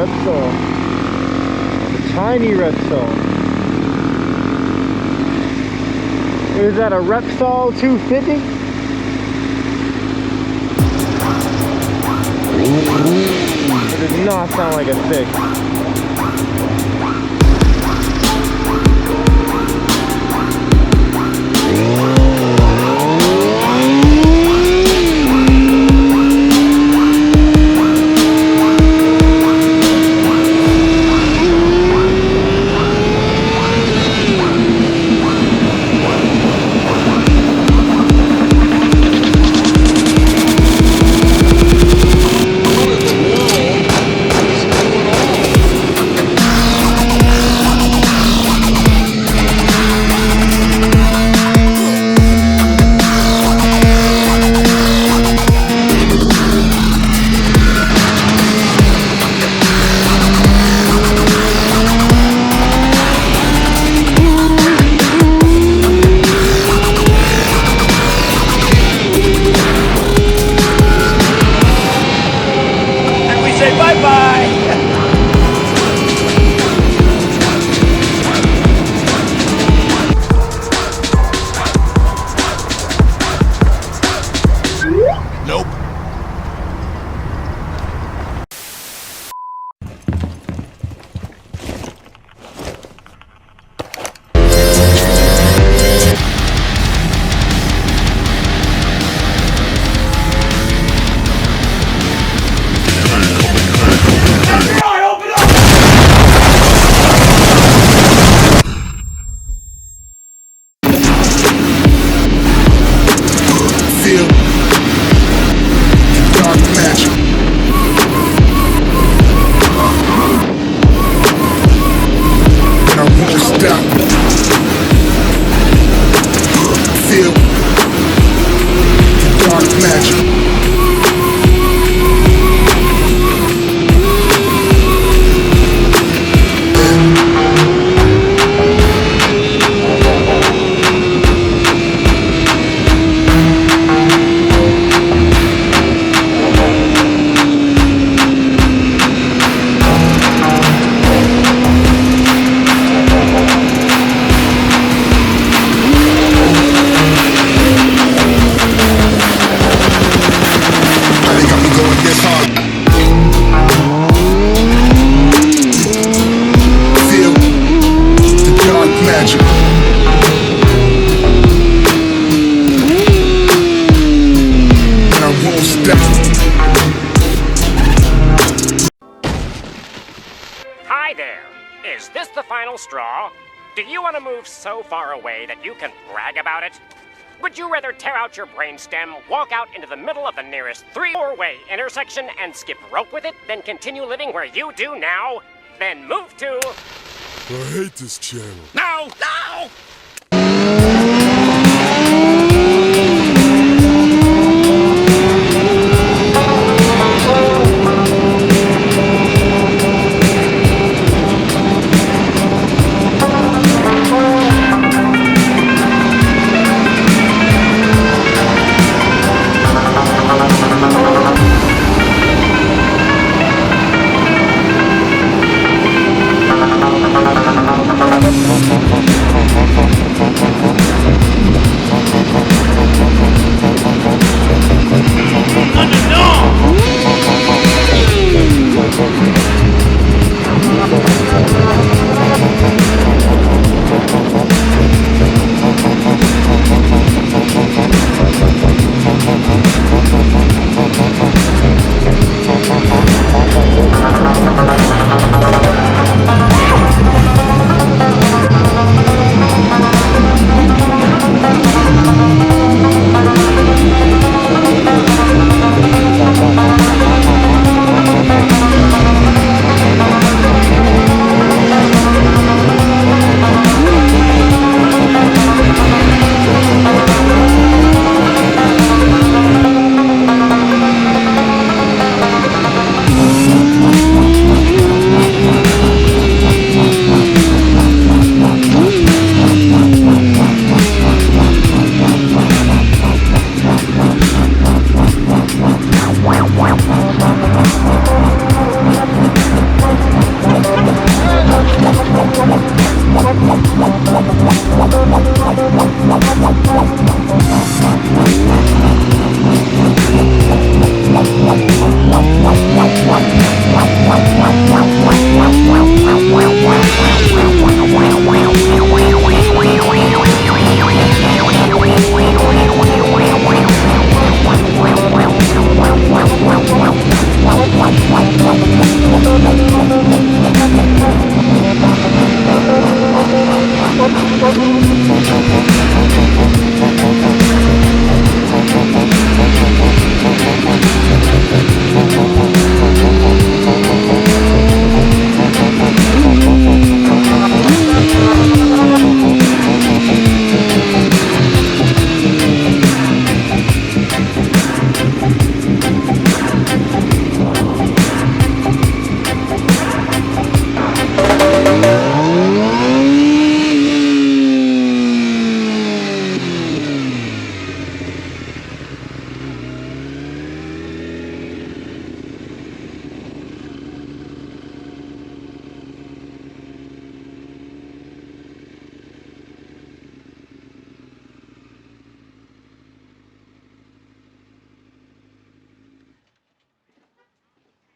Repsol. A tiny Repsol. Is that a Repsol 250? It does not sound like a 6. Hi there! Is this the final straw? Do you want to move so far away that you can brag about it? Would you rather tear out your brainstem, walk out into the middle of the nearest 3-4-way intersection and skip rope with it, than continue living where you do now? Then move to... I hate this channel. No! No!